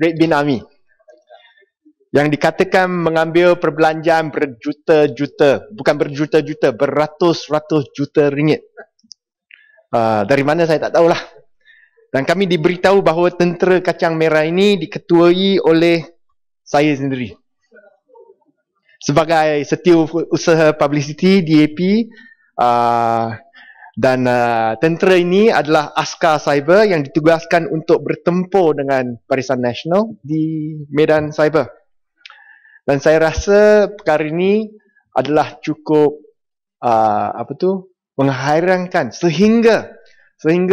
Red Bin Army yang dikatakan mengambil perbelanjaan berjuta-juta, bukan berjuta-juta, beratus-ratus juta ringgit. Dari mana saya tak tahulah. Dan kami diberitahu bahawa tentera kacang merah ini diketuai oleh saya sendiri. Sebagai setiausaha publicity DAP, dan tentera ini adalah askar cyber yang ditugaskan untuk bertempur dengan Barisan Nasional di medan cyber. Dan saya rasa perkara ini adalah cukup menghairankan sehingga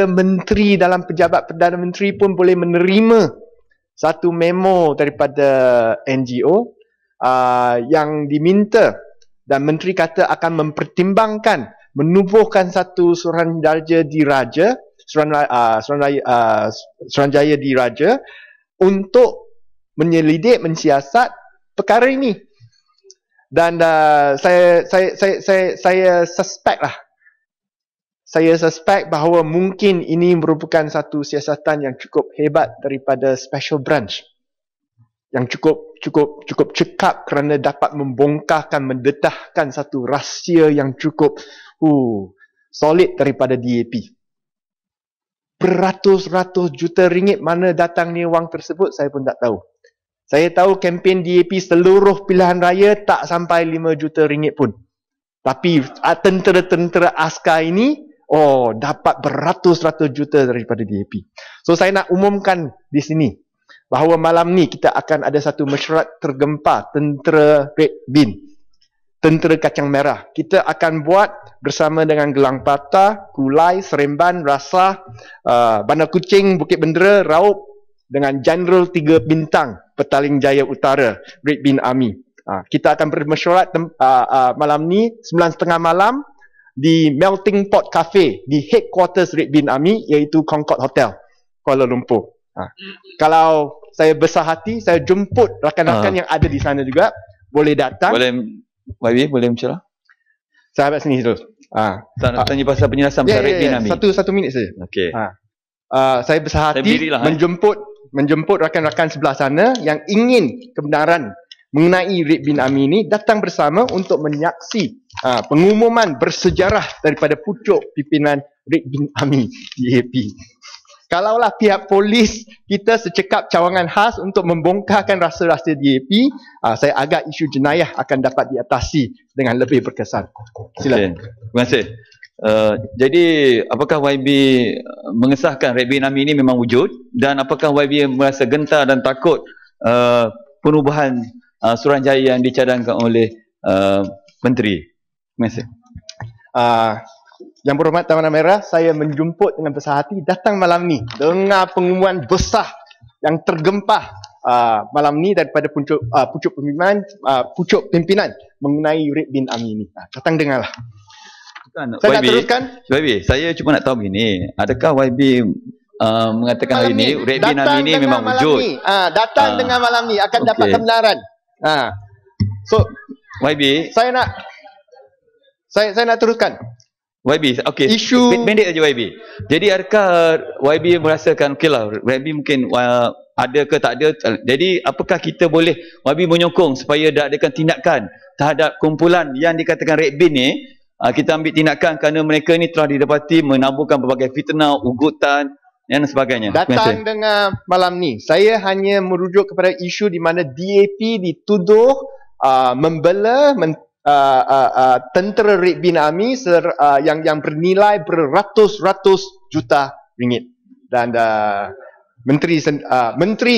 menteri dalam pejabat Perdana Menteri pun boleh menerima satu memo daripada NGO yang diminta, dan menteri kata akan mempertimbangkan menubuhkan satu Suruhanjaya Diraja untuk menyelidik, mensiasat perkara ini. Dan saya suspect lah. Saya suspect bahawa mungkin ini merupakan satu siasatan yang cukup hebat daripada Special Branch, yang cukup cekap kerana dapat membongkarkan, mendedahkan satu rahsia yang cukup solid daripada DAP. Beratus-ratus juta ringgit mana datangnya wang tersebut, saya pun tak tahu. Saya tahu kempen DAP seluruh pilihan raya tak sampai 5 juta ringgit pun. Tapi tentera-tentera askar ini, dapat beratus-ratus juta daripada DAP. So saya nak umumkan di sini bahawa malam ni kita akan ada satu mesyuarat tergempar tentera Red Bin, tentera kacang merah. Kita akan buat bersama dengan Gelang Patah, Kulai, Seremban, Rasah, Bandar Kucing, Bukit Bendera, Raup dengan Jeneral 3 Bintang Petaling Jaya Utara Red Bin Army. Kita akan bermesyuarat malam ni 9:30 malam di Melting Pot Cafe di headquarters Red Bin Army, iaitu Concord Hotel, Kuala Lumpur. Kalau saya besar hati, saya jemput rakan-rakan yang ada di sana juga. Boleh datang. Boleh, YB, boleh mencerah? Sahabat sini dulu. Tak nak tanya pasal penjelasan pasal Red Bin Army. Satu minit saja. Okey. Saya besar hati menjemput rakan-rakan sebelah sana yang ingin kebenaran mengenai Red Bin Army ini datang bersama untuk menyaksi pengumuman bersejarah daripada pucuk pimpinan Red Bin Army DAP. Kalaulah pihak polis kita secekap cawangan khas untuk membongkarkan rahsia-rahsia DAP, saya agak isu jenayah akan dapat diatasi dengan lebih berkesan. Silakan. Okay. Terima kasih. Jadi apakah YB mengesahkan Red Bin Army ini memang wujud, dan apakah YB merasa gentar dan takut perubahan Suruhanjaya yang dicadangkan oleh menteri? Terima kasih. Yang berhormat Taman Merah, saya menjemput dengan besar hati datang malam ni dengar pengumuman besar yang tergempar malam ni daripada pucuk pimpinan mengenai Red Bin Army ini. Datang dengarlah. Saya nak teruskan. YB, saya cuma nak tahu begini, adakah YB mengatakan hari ini Red Bin Army ini memang wujud? Datang dengan malam ni akan dapat kebenaran. So YB, saya nak teruskan. YB, okey. Isu pendek saja YB. Jadi adakah YB merasakan okeylah Red Bin mungkin ada ke tak ada? Jadi apakah kita boleh YB menyokong supaya adakan tindakan terhadap kumpulan yang dikatakan Red Bin ni? Kita ambil tindakan kerana mereka ni telah didapati menaburkan berbagai fitnah, ugutan dan sebagainya. Datang dengan malam ni, saya hanya merujuk kepada isu di mana DAP dituduh membela tentera Red Bin Army yang bernilai beratus-ratus juta ringgit. Dan menteri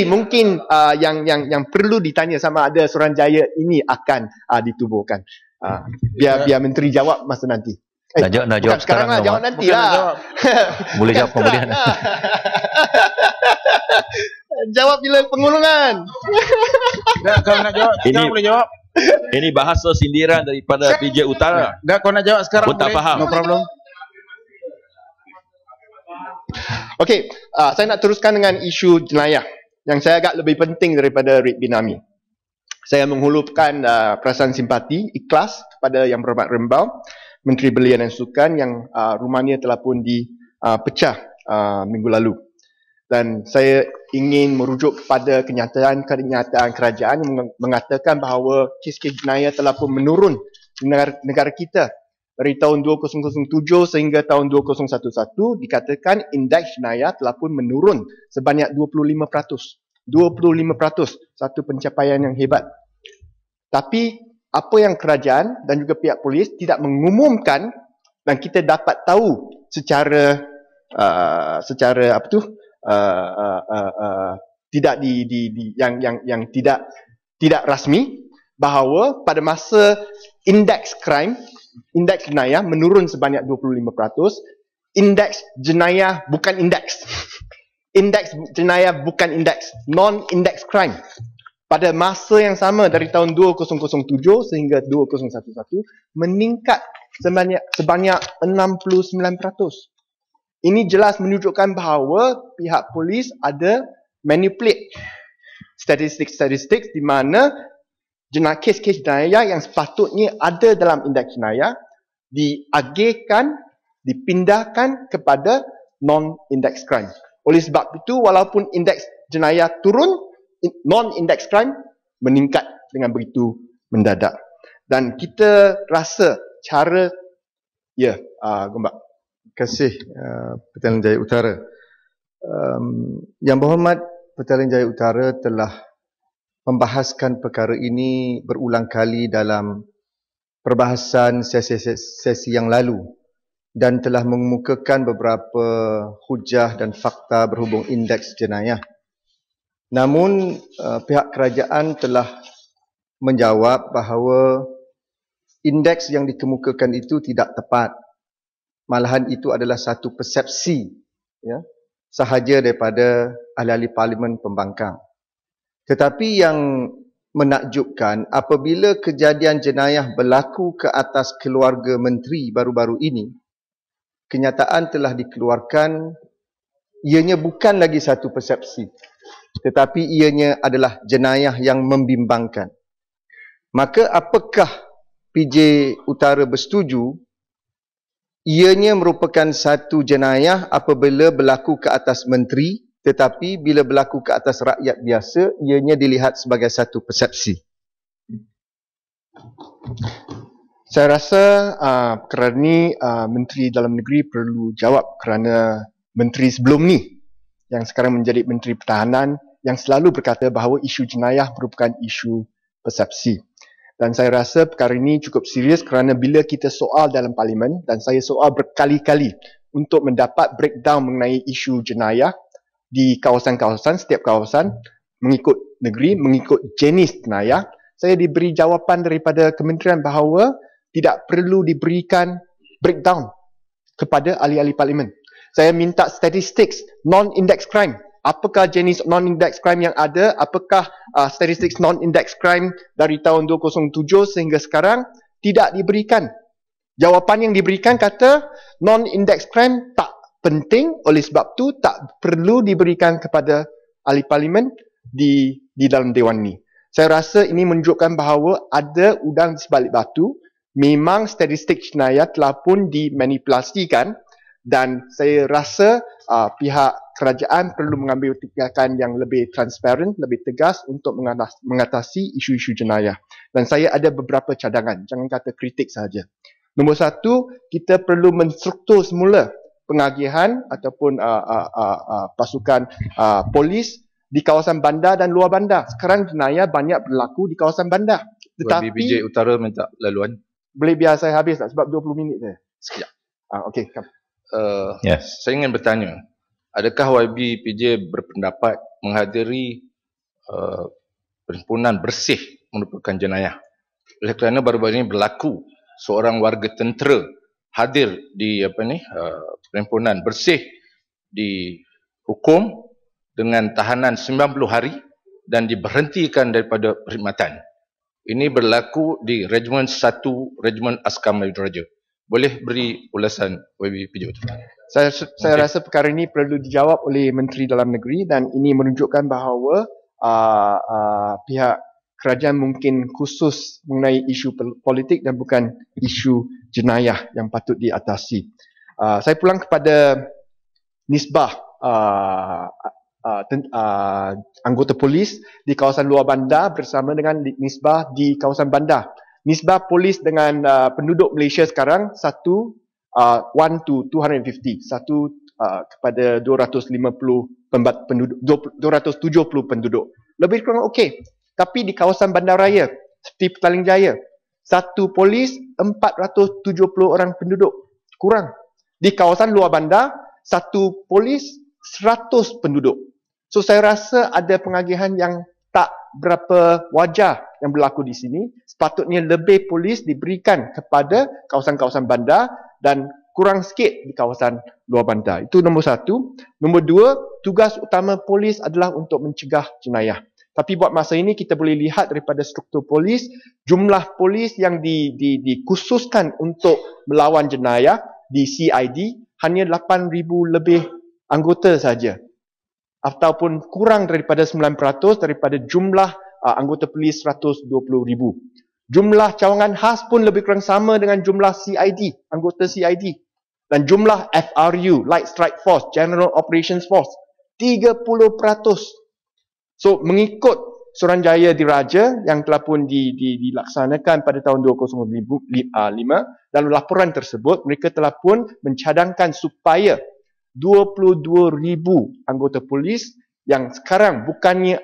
mungkin yang perlu ditanya sama ada Suruhanjaya ini akan ditubuhkan. Biar menteri jawab masa nanti. Nak jawab sekarang lah, jawab nanti lah. Boleh jawab kemudian. Jawab bila pengulungan. Kalau nak jawab sekarang boleh jawab. Ini bahasa sindiran daripada PJ Utara. Dah, kau nak jawab sekarang boleh. Tak faham. No problem. Okey, saya nak teruskan dengan isu jenayah yang saya agak lebih penting daripada Red Bin Army. Saya menghulurkan perasaan simpati, ikhlas kepada Yang Berhormat Rembau, Menteri Belia dan Sukan yang rumahnya telah pun dipecah minggu lalu. Dan saya ingin merujuk kepada kenyataan kerajaan yang mengatakan bahawa kes-kes jenayah telah pun menurun di negara kita. Dari tahun 2007 sehingga tahun 2011 dikatakan indeks jenayah telah pun menurun sebanyak 25%. 25%, satu pencapaian yang hebat. Tapi apa yang kerajaan dan juga pihak polis tidak mengumumkan dan kita dapat tahu secara tidak yang tidak rasmi bahawa pada masa indeks jenayah menurun sebanyak 25%, indeks jenayah bukan indeks. Indeks jenayah bukan indeks, non-index crime. Pada masa yang sama dari tahun 2007 sehingga 2011 meningkat sebanyak 69%. Ini jelas menunjukkan bahawa pihak polis ada manipulate statistik-statistik di mana kes-kes jenayah yang sepatutnya ada dalam indeks jenayah diagihkan, dipindahkan kepada non-index crime. Oleh sebab itu, walaupun indeks jenayah turun, non-index crime meningkat dengan begitu mendadak. Dan kita rasa cara, Gombak. Terima kasih Petaling Jaya Utara. Yang berhormat Petaling Jaya Utara telah membahaskan perkara ini berulang kali dalam perbahasan sesi yang lalu dan telah mengemukakan beberapa hujah dan fakta berhubung indeks jenayah. Namun pihak kerajaan telah menjawab bahawa indeks yang dikemukakan itu tidak tepat. Malahan itu adalah satu persepsi sahaja daripada ahli-ahli parlimen pembangkang. Tetapi yang menakjubkan apabila kejadian jenayah berlaku ke atas keluarga menteri baru-baru ini, kenyataan telah dikeluarkan ianya bukan lagi satu persepsi, tetapi ianya adalah jenayah yang membimbangkan. Maka apakah PJ Utara bersetuju ianya merupakan satu jenayah apabila berlaku ke atas menteri, tetapi bila berlaku ke atas rakyat biasa, ianya dilihat sebagai satu persepsi? Saya rasa perkara ni Menteri Dalam Negeri perlu jawab kerana menteri sebelum ni yang sekarang menjadi Menteri Pertahanan yang selalu berkata bahawa isu jenayah merupakan isu persepsi. Dan saya rasa perkara ini cukup serius kerana bila kita soal dalam parlimen dan saya soal berkali-kali untuk mendapat breakdown mengenai isu jenayah di kawasan-kawasan, setiap kawasan mengikut negeri, mengikut jenis jenayah, saya diberi jawapan daripada kementerian bahawa tidak perlu diberikan breakdown kepada ahli-ahli parlimen. Saya minta statistik non-index crime. Apakah jenis non-index crime yang ada? Apakah statistik non-index crime dari tahun 2007 sehingga sekarang? Tidak diberikan. Jawapan yang diberikan kata non-index crime tak penting, oleh sebab tu tak perlu diberikan kepada ahli parlimen di dalam dewan ni. Saya rasa ini menunjukkan bahawa ada udang di sebalik batu. Memang statistik jenayah telah pun dimanipulasikan dan saya rasa pihak kerajaan perlu mengambil tindakan yang lebih transparent, lebih tegas untuk mengatasi isu-isu jenayah. Dan saya ada beberapa cadangan, jangan kata kritik sahaja. Nombor satu, kita perlu menstruktur semula pengagihan ataupun pasukan polis di kawasan bandar dan luar bandar. Sekarang jenayah banyak berlaku di kawasan bandar. Tetapi PJ Utara minta laluan. Boleh biar saya habis tak? Sebab 20 minit saya. Sekejap. Okey. Yes. Saya ingin bertanya, adakah YB PJ berpendapat menghadiri perhimpunan bersih merupakan jenayah? Oleh kerana baru-baru ini berlaku seorang warga tentera hadir di perhimpunan bersih dihukum dengan tahanan 90 hari dan diberhentikan daripada perkhidmatan. Ini berlaku di Regiment 1, Regiment Askar Melayu Diraja. Boleh beri ulasan YB PJ Utara? Saya rasa perkara ini perlu dijawab oleh Menteri Dalam Negeri dan ini menunjukkan bahawa pihak kerajaan mungkin khusus mengenai isu politik dan bukan isu jenayah yang patut diatasi. Saya pulang kepada nisbah anggota polis di kawasan luar bandar bersama dengan nisbah di kawasan bandar. Nisbah polis dengan penduduk Malaysia sekarang 1 to 250, kepada 250 penduduk, 270 penduduk. Lebih kurang okey. Tapi di kawasan bandaraya seperti Petaling Jaya, 1 polis 470 orang penduduk, kurang. Di kawasan luar bandar, 1 polis 100 penduduk. So saya rasa ada pengagihan yang tak berapa wajar yang berlaku di sini. Sepatutnya lebih polis diberikan kepada kawasan-kawasan bandar dan kurang sikit di kawasan luar bandar. Itu nombor 1. Nombor 2, tugas utama polis adalah untuk mencegah jenayah. Tapi buat masa ini kita boleh lihat daripada struktur polis, jumlah polis yang dikhususkan untuk melawan jenayah di CID hanya 8,000 lebih anggota saja. Ataupun kurang daripada 9% daripada jumlah anggota polis 120,000. Jumlah cawangan khas pun lebih kurang sama dengan jumlah CID, anggota CID. Dan jumlah FRU, Light Strike Force, General Operations Force, 30%. So, mengikut Suruhanjaya Diraja yang telah pun dilaksanakan pada tahun 2005, dalam laporan tersebut, mereka telah pun mencadangkan supaya 22,000 anggota polis yang sekarang bukannya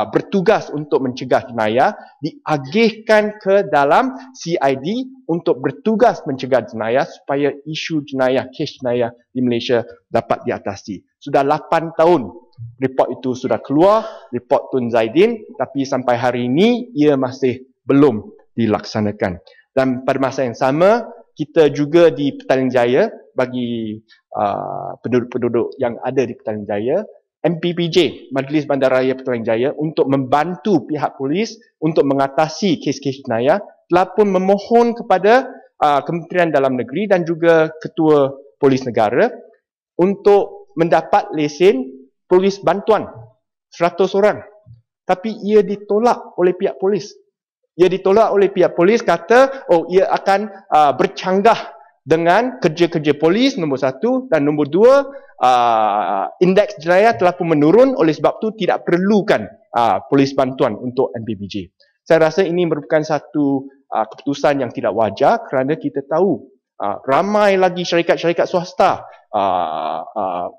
bertugas untuk mencegah jenayah, diagihkan ke dalam CID untuk bertugas mencegah jenayah supaya isu jenayah, kes jenayah di Malaysia dapat diatasi. Sudah 8 tahun report itu sudah keluar, report Tun Zaidin, tapi sampai hari ini ia masih belum dilaksanakan. Dan pada masa yang sama, kita juga di Petaling Jaya, bagi penduduk-penduduk yang ada di Petaling Jaya, MPPJ, Majlis Bandaraya Petaling Jaya, untuk membantu pihak polis untuk mengatasi kes-kes jenayah, telah pun memohon kepada Kementerian Dalam Negeri dan juga Ketua Polis Negara untuk mendapat lesen polis bantuan 100 orang. Tapi ia ditolak oleh pihak polis. Ia ditolak oleh pihak polis, kata ia akan bercanggah dengan kerja-kerja polis, nombor 1, dan nombor 2, indeks jenayah telah pun menurun, oleh sebab tu tidak perlukan polis bantuan untuk MPPJ. Saya rasa ini merupakan satu keputusan yang tidak wajar kerana kita tahu ramai lagi syarikat-syarikat swasta,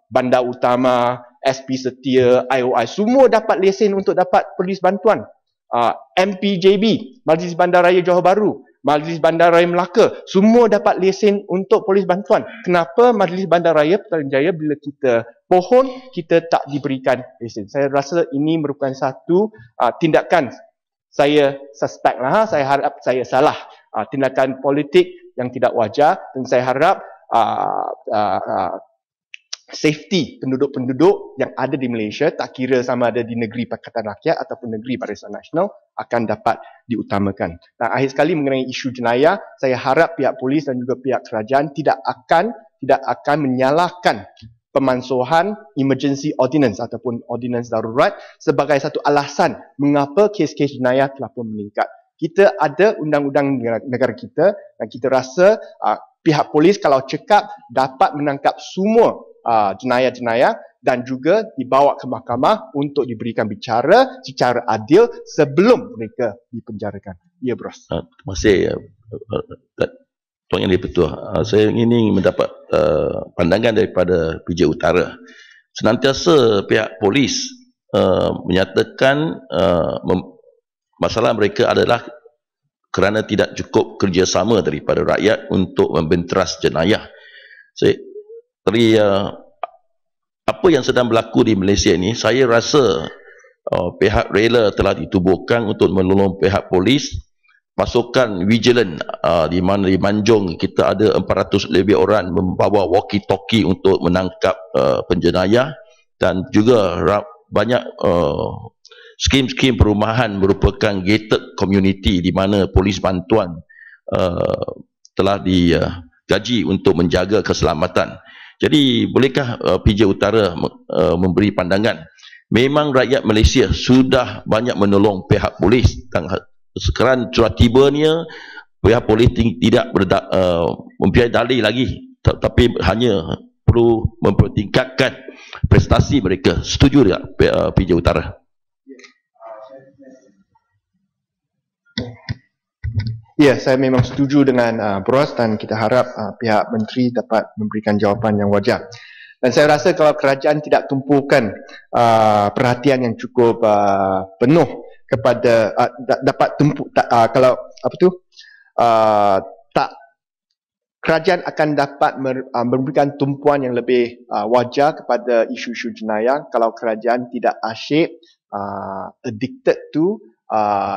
Bandar Utama, SP Setia, IOI, semua dapat lesen untuk dapat polis bantuan. MPJB, Majlis Bandaraya Johor Bahru, Majlis Bandaraya Melaka, semua dapat lesen untuk polis bantuan. Kenapa Majlis Bandaraya Petaling Jaya bila kita pohon, kita tak diberikan lesen? Saya rasa ini merupakan satu tindakan, saya suspect lah, saya harap saya salah, tindakan politik yang tidak wajar, dan saya harap safety penduduk-penduduk yang ada di Malaysia, tak kira sama ada di negeri Pakatan Rakyat ataupun negeri Barisan Nasional, akan dapat diutamakan. Dan akhir sekali mengenai isu jenayah, saya harap pihak polis dan juga pihak kerajaan tidak akan menyalahkan pemansuhan emergency ordinance ataupun ordinance darurat sebagai satu alasan mengapa kes-kes jenayah telah pun meningkat. Kita ada undang-undang negara kita dan kita rasa pihak polis kalau cekap dapat menangkap semua jenayah-jenayah dan juga dibawa ke mahkamah untuk diberikan bicara secara adil sebelum mereka dipenjarakan. Ya, Bros. Terima kasih Tuan Yang Di-Pertua. Saya ingin mendapat pandangan daripada PJ Utara. Senantiasa pihak polis menyatakan masalah mereka adalah kerana tidak cukup kerjasama daripada rakyat untuk membenteras jenayah. Apa yang sedang berlaku di Malaysia ini, saya rasa pihak rela telah ditubuhkan untuk menolong pihak polis. Pasukan vigilant di mana di Manjung kita ada 400 lebih orang membawa walkie-talkie untuk menangkap penjenayah, dan juga banyak skim-skim perumahan merupakan gated community di mana polis bantuan telah digaji untuk menjaga keselamatan. Jadi bolehkah PJ Utara memberi pandangan? Memang rakyat Malaysia sudah banyak menolong pihak polis, dan sekarang sudah tibanya pihak polis tidak mempunyai dalih lagi, tapi hanya perlu mempertingkatkan prestasi mereka. Setuju tak PJ Utara? Ya, saya memang setuju dengan Bros dan kita harap pihak menteri dapat memberikan jawapan yang wajar. Dan saya rasa kalau kerajaan tidak tumpukan perhatian yang cukup penuh kepada dapat tumpuk kalau apa tu tak kerajaan akan dapat memberikan tumpuan yang lebih wajar kepada isu-isu jenayah kalau kerajaan tidak asyik addicted to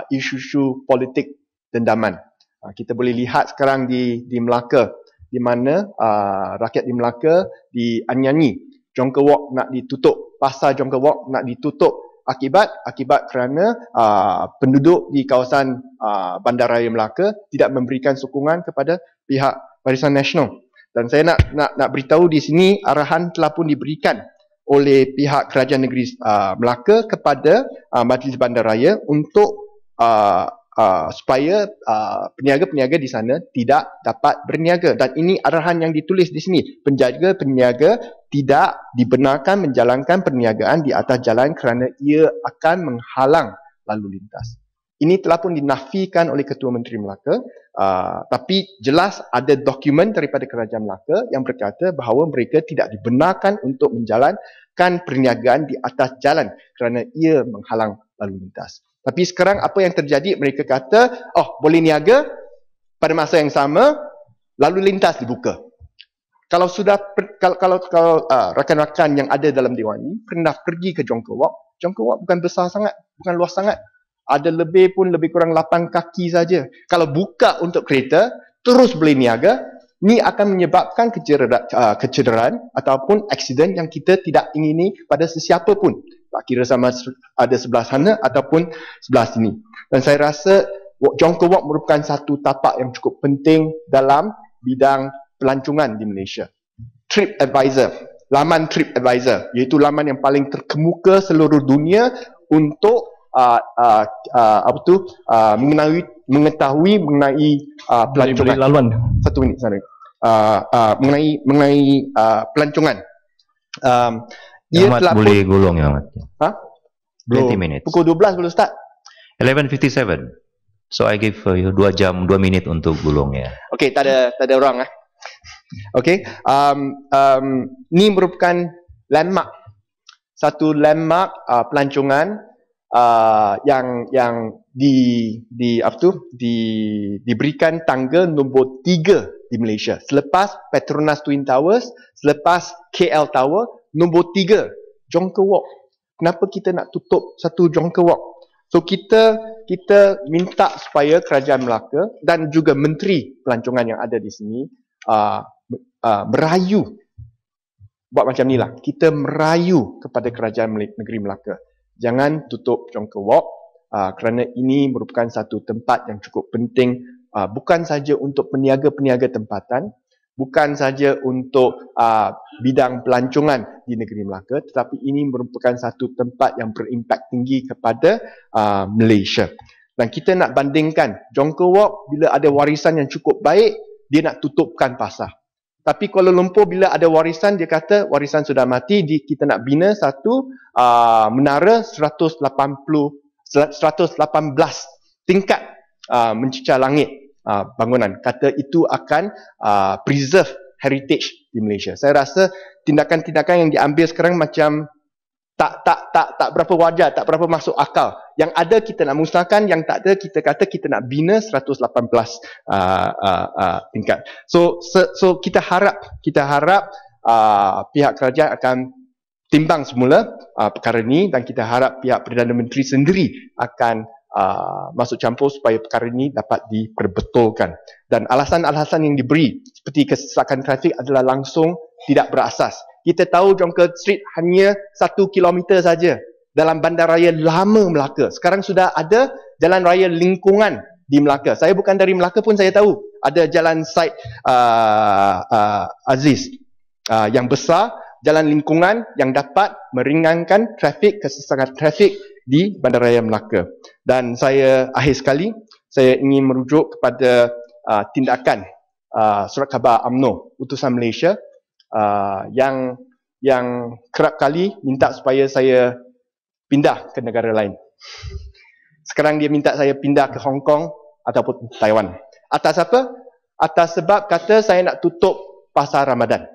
isu-isu politik dendaman. Kita boleh lihat sekarang di Melaka, di mana rakyat di Melaka dianiaya. Jonker Walk nak ditutup, pasar Jonker Walk nak ditutup akibat kerana penduduk di kawasan Bandaraya Melaka tidak memberikan sokongan kepada pihak Barisan Nasional. Dan saya nak beritahu di sini arahan telah pun diberikan oleh pihak Kerajaan Negeri Melaka kepada Majlis Bandaraya untuk supaya peniaga-peniaga di sana tidak dapat berniaga. Dan ini arahan yang ditulis di sini. Penjaga-peniaga tidak dibenarkan menjalankan perniagaan di atas jalan kerana ia akan menghalang lalu lintas. Ini telah pun dinafikan oleh Ketua Menteri Melaka, tapi jelas ada dokumen daripada Kerajaan Melaka yang berkata bahawa mereka tidak dibenarkan untuk menjalankan perniagaan di atas jalan kerana ia menghalang lalu lintas. Tapi sekarang apa yang terjadi, mereka kata, boleh niaga, pada masa yang sama lalu lintas dibuka. Kalau rakan-rakan yang ada dalam Dewan ini pernah pergi ke Jonker Walk bukan besar sangat, bukan luas sangat. Ada lebih kurang 8 kaki saja. Kalau buka untuk kereta, terus boleh niaga, ni akan menyebabkan kecederaan ataupun aksiden yang kita tidak ingini pada sesiapa pun. Tak kira sama ada sebelah sana ataupun sebelah sini. Dan saya rasa Jonker Walk merupakan satu tapak yang cukup penting dalam bidang pelancongan di Malaysia. TripAdvisor, laman TripAdvisor, iaitu laman yang paling terkemuka seluruh dunia untuk mengetahui mengenai pelancongan. Laluan. Satu minit sana. Mengenai pelancongan. Ia telah boleh gulung ya, Ahmad. 20 minutes. Pukul 12 boleh start. 11:57. So I give you 2 jam 2 minit untuk gulung ya. Okey, tak ada orang Okey, ni merupakan landmark. Satu landmark pelancongan yang diberikan tangga nombor 3 di Malaysia. Selepas Petronas Twin Towers, selepas KL Tower, nombor 3 Jonker Walk. Kenapa kita nak tutup satu Jonker Walk? So kita minta supaya Kerajaan Melaka dan juga Menteri Pelancongan yang ada di sini merayu, buat macam ni lah, kita merayu kepada Kerajaan Negeri Melaka, jangan tutup Jonker Walk kerana ini merupakan satu tempat yang cukup penting, bukan saja untuk peniaga-peniaga tempatan, bukan saja untuk bidang pelancongan di negeri Melaka, tetapi ini merupakan satu tempat yang berimpak tinggi kepada Malaysia. Dan kita nak bandingkan, Jonker Walk bila ada warisan yang cukup baik, dia nak tutupkan pasar. Tapi Kuala Lumpur bila ada warisan, dia kata warisan sudah mati, kita nak bina satu menara 118 tingkat mencecah langit bangunan. Kata itu akan preserve heritage di Malaysia. Saya rasa tindakan-tindakan yang diambil sekarang macam tak berapa wajar, tak berapa masuk akal. Yang ada kita nak musnahkan, yang tak ada kita kata kita nak bina 118 tingkat. So kita harap pihak kerajaan akan timbang semula perkara ini, dan kita harap pihak Perdana Menteri sendiri akan masuk campur supaya perkara ini dapat diperbetulkan. Dan alasan-alasan yang diberi seperti kesesakan trafik adalah langsung tidak berasas. Kita tahu Jonker Street hanya 1 kilometer saja dalam bandaraya lama Melaka. Sekarang sudah ada jalan raya lingkungan di Melaka. Saya bukan dari Melaka pun saya tahu ada jalan Syed Aziz yang besar, jalan lingkungan yang dapat meringankan trafik, kesesakan trafik di bandaraya Melaka. Dan saya akhir sekali, saya ingin merujuk kepada tindakan Surat Khabar UMNO Utusan Malaysia yang kerap kali minta supaya saya pindah ke negara lain. Sekarang dia minta saya pindah ke Hong Kong ataupun Taiwan. Atas apa? Atas sebab kata saya nak tutup pasar Ramadan.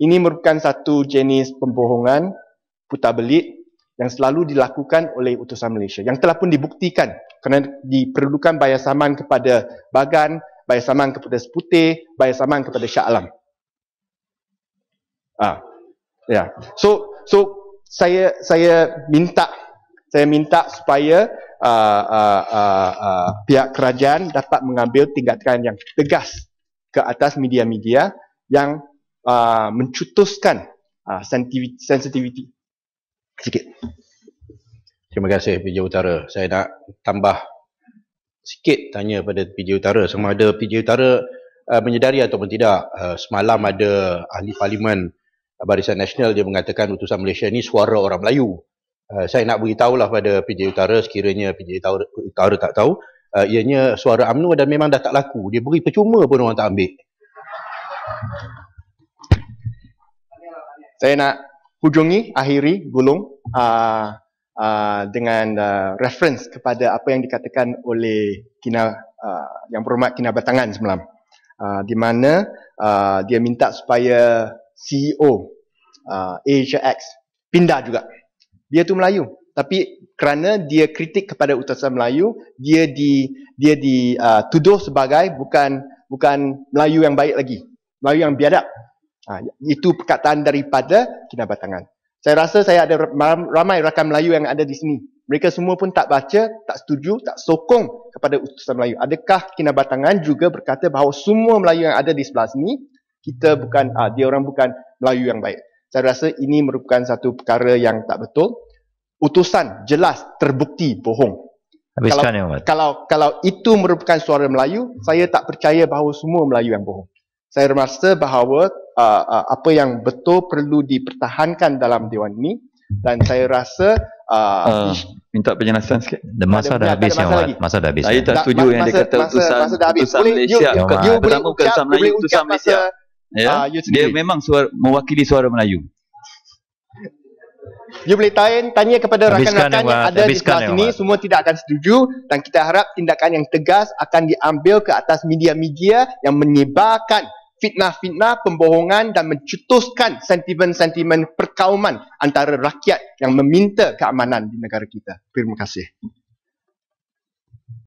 Ini merupakan satu jenis pembohongan putar belit yang selalu dilakukan oleh utusan Malaysia, yang telah pun dibuktikan kerana diperlukan bayar saman kepada Bagan, bayar saman kepada Seputih, bayar saman kepada Shah Alam. Ya. So saya minta supaya pihak kerajaan dapat mengambil tindakan yang tegas ke atas media-media yang mencetuskan sensitivity sikit. Terima kasih PJ Utara. Saya nak tambah sikit tanya pada PJ Utara, sama ada PJ Utara menyedari ataupun tidak. Semalam ada ahli parlimen Barisan Nasional, dia mengatakan utusan Malaysia ni suara orang Melayu. Saya nak beritahulah pada PJ Utara, sekiranya PJ Utara tak tahu, ianya suara UMNO dan memang dah tak laku. Dia beri percuma pun orang tak ambil. Saya nak akhiri gulung dengan reference kepada apa yang dikatakan oleh Yang Berhormat Kinabatangan semalam, di mana dia minta supaya CEO AsiaX pindah juga. Dia tu Melayu, tapi kerana dia kritik kepada utusan Melayu, dia dituduh sebagai bukan Melayu yang baik lagi, Melayu yang biadab. Itu perkataan daripada Kinabatangan. Saya rasa saya ada ramai rakan Melayu yang ada di sini. Mereka semua pun tak baca, tak setuju, tak sokong kepada utusan Melayu. Adakah Kinabatangan juga berkata bahawa semua Melayu yang ada di sebelah sini, dia orang bukan Melayu yang baik? Saya rasa ini merupakan satu perkara yang tak betul. Utusan jelas terbukti bohong. Kalau itu merupakan suara Melayu, saya tak percaya bahawa semua Melayu yang bohong. Saya rasa bahawa apa yang betul perlu dipertahankan dalam Dewan ini, dan saya rasa minta penjelasan sikit. Masa dah habis. Masa dah habis. Saya tak setuju yang dia kata utusan Malaysia. Pertama utusan Melayu, utusan Malaysia. Dia memang mewakili suara Melayu. You boleh tanya kepada rakan-rakan yang ada di sebelah sini, semua tidak akan setuju, dan kita harap tindakan yang tegas akan diambil ke atas media-media yang menyebarkan fitnah-fitnah, pembohongan dan mencetuskan sentimen-sentimen perkauman antara rakyat yang meminta keamanan di negara kita. Terima kasih.